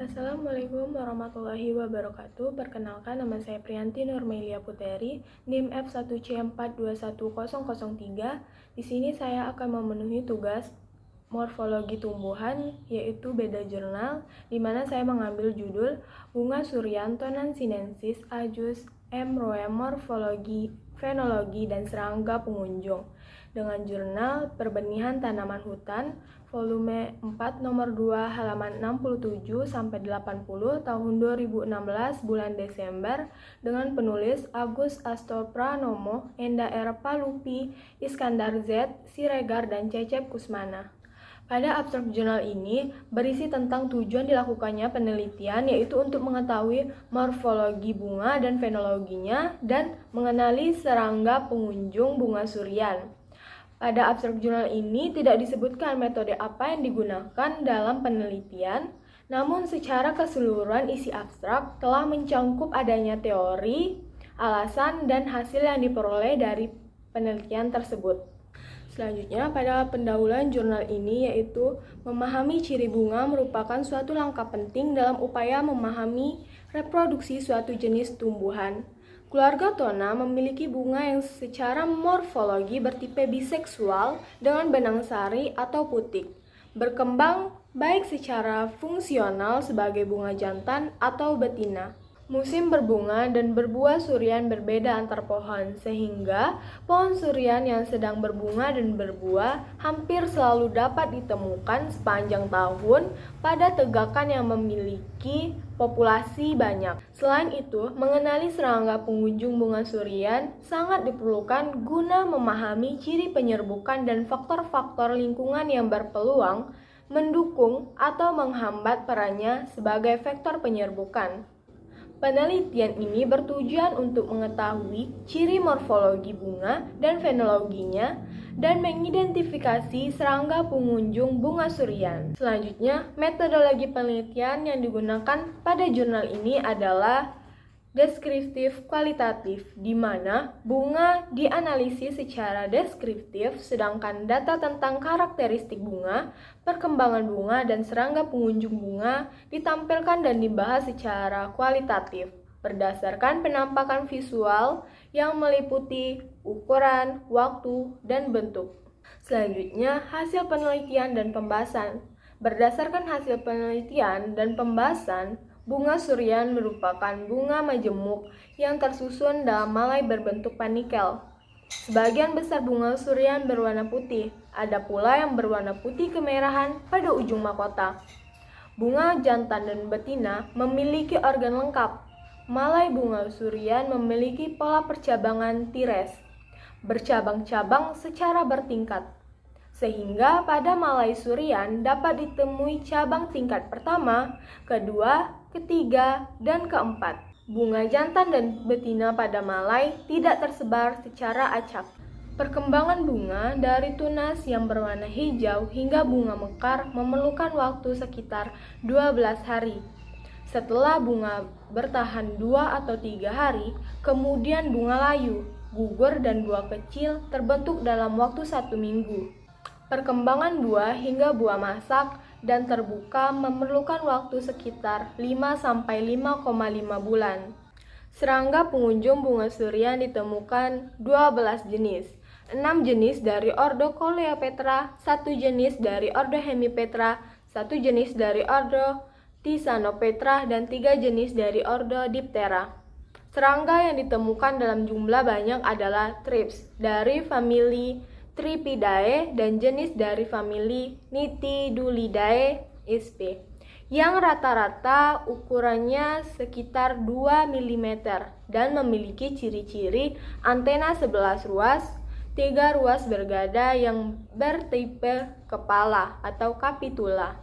Assalamualaikum warahmatullahi wabarakatuh. Perkenalkan, nama saya Priyanti Nurmelia Puteri, NIM F1C421003. Di sini saya akan memenuhi tugas morfologi tumbuhan, yaitu beda jurnal, di mana saya mengambil judul Bunga Surian Tonansinensis Ajus M. Roem Morfologi, Fenologi, dan Serangga Pengunjung dengan jurnal Perbenihan Tanaman Hutan volume 4 nomor 2 halaman 67-80 tahun 2016 bulan Desember dengan penulis Agus Astor Pranomo, Enda R. Palupi, Iskandar Z, Siregar, dan Cecep Kusmana. Pada abstrak jurnal ini berisi tentang tujuan dilakukannya penelitian, yaitu untuk mengetahui morfologi bunga dan fenologinya dan mengenali serangga pengunjung bunga surian. Pada abstrak jurnal ini tidak disebutkan metode apa yang digunakan dalam penelitian, namun secara keseluruhan isi abstrak telah mencangkup adanya teori, alasan, dan hasil yang diperoleh dari penelitian tersebut. Selanjutnya, pada pendahuluan jurnal ini yaitu memahami ciri bunga merupakan suatu langkah penting dalam upaya memahami reproduksi suatu jenis tumbuhan. Keluarga Tona memiliki bunga yang secara morfologi bertipe biseksual dengan benang sari atau putik, berkembang baik secara fungsional sebagai bunga jantan atau betina. Musim berbunga dan berbuah surian berbeda antar pohon, sehingga pohon surian yang sedang berbunga dan berbuah hampir selalu dapat ditemukan sepanjang tahun pada tegakan yang memiliki populasi banyak. Selain itu, mengenali serangga pengunjung bunga surian sangat diperlukan guna memahami ciri penyerbukan dan faktor-faktor lingkungan yang berpeluang mendukung atau menghambat perannya sebagai vektor penyerbukan. Penelitian ini bertujuan untuk mengetahui ciri morfologi bunga dan fenologinya dan mengidentifikasi serangga pengunjung bunga surian. Selanjutnya, metodologi penelitian yang digunakan pada jurnal ini adalah deskriptif kualitatif, di mana bunga dianalisis secara deskriptif, sedangkan data tentang karakteristik bunga, perkembangan bunga, dan serangga pengunjung bunga ditampilkan dan dibahas secara kualitatif berdasarkan penampakan visual yang meliputi ukuran, waktu, dan bentuk. Selanjutnya, hasil penelitian dan pembahasan. Berdasarkan hasil penelitian dan pembahasan, bunga surian merupakan bunga majemuk yang tersusun dalam malai berbentuk panikel. Sebagian besar bunga surian berwarna putih, ada pula yang berwarna putih kemerahan pada ujung mahkota. Bunga jantan dan betina memiliki organ lengkap. Malai bunga surian memiliki pola percabangan tires, bercabang-cabang secara bertingkat, sehingga pada malai surian dapat ditemui cabang tingkat pertama, kedua, ketiga, dan keempat. Bunga jantan dan betina pada malai tidak tersebar secara acak. Perkembangan bunga dari tunas yang berwarna hijau hingga bunga mekar memerlukan waktu sekitar 12 hari. Setelah bunga bertahan 2 atau 3 hari, kemudian bunga layu, gugur, dan buah kecil terbentuk dalam waktu 1 minggu. Perkembangan buah hingga buah masak dan terbuka memerlukan waktu sekitar 5-5,5 bulan. Serangga pengunjung bunga surian ditemukan 12 jenis, 6 jenis dari ordo Coleopatra, 1 jenis dari ordo Hemipetra, 1 jenis dari ordo Thyssanopetra, dan 3 jenis dari ordo Diptera. Serangga yang ditemukan dalam jumlah banyak adalah Thrips dari famili Thripidae dan jenis dari famili Nitidulidae sp. Yang rata-rata ukurannya sekitar 2 mm dan memiliki ciri-ciri antena 11 ruas, 3 ruas bergada yang bertipe kepala atau capitula.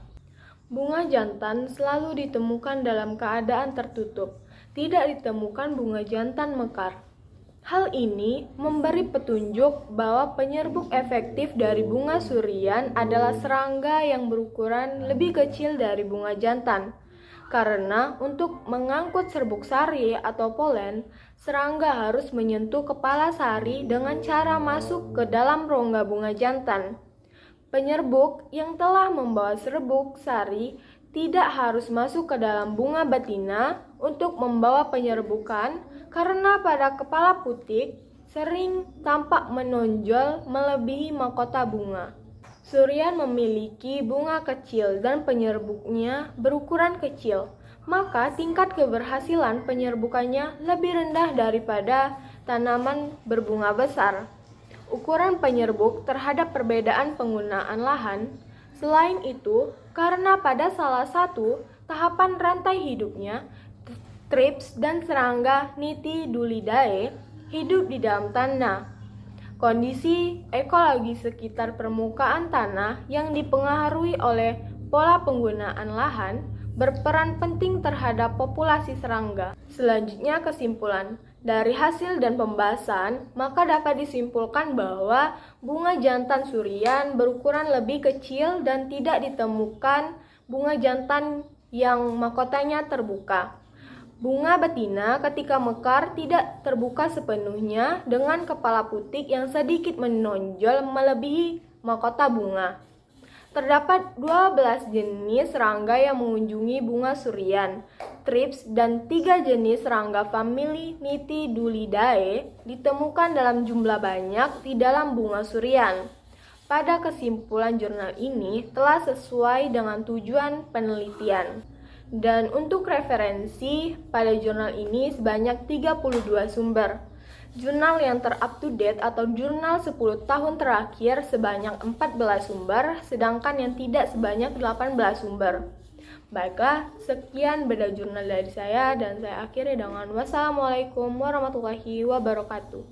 Bunga jantan selalu ditemukan dalam keadaan tertutup, tidak ditemukan bunga jantan mekar. Hal ini memberi petunjuk bahwa penyerbuk efektif dari bunga surian adalah serangga yang berukuran lebih kecil dari bunga jantan. Karena untuk mengangkut serbuk sari atau polen, serangga harus menyentuh kepala sari dengan cara masuk ke dalam rongga bunga jantan. Penyerbuk yang telah membawa serbuk sari tidak harus masuk ke dalam bunga betina untuk membawa penyerbukan karena pada kepala putik sering tampak menonjol melebihi mahkota bunga. Surian memiliki bunga kecil dan penyerbuknya berukuran kecil, maka tingkat keberhasilan penyerbukannya lebih rendah daripada tanaman berbunga besar. Ukuran penyerbuk terhadap perbedaan penggunaan lahan. Selain itu, karena pada salah satu tahapan rantai hidupnya, trips dan serangga Nitidulidae hidup di dalam tanah. Kondisi ekologi sekitar permukaan tanah yang dipengaruhi oleh pola penggunaan lahan berperan penting terhadap populasi serangga. Selanjutnya kesimpulan. Dari hasil dan pembahasan, maka dapat disimpulkan bahwa bunga jantan surian berukuran lebih kecil dan tidak ditemukan bunga jantan yang mahkotanya terbuka. Bunga betina ketika mekar tidak terbuka sepenuhnya dengan kepala putik yang sedikit menonjol melebihi mahkota bunga. Terdapat 12 jenis serangga yang mengunjungi bunga surian, trips, dan 3 jenis serangga famili Nitidulidae ditemukan dalam jumlah banyak di dalam bunga surian. Pada kesimpulan jurnal ini telah sesuai dengan tujuan penelitian. Dan untuk referensi, pada jurnal ini sebanyak 32 sumber. Jurnal yang ter-up-to-date atau jurnal 10 tahun terakhir sebanyak 14 sumber, sedangkan yang tidak sebanyak 18 sumber. Baiklah, sekian beda jurnal dari saya dan saya akhiri dengan wassalamualaikum warahmatullahi wabarakatuh.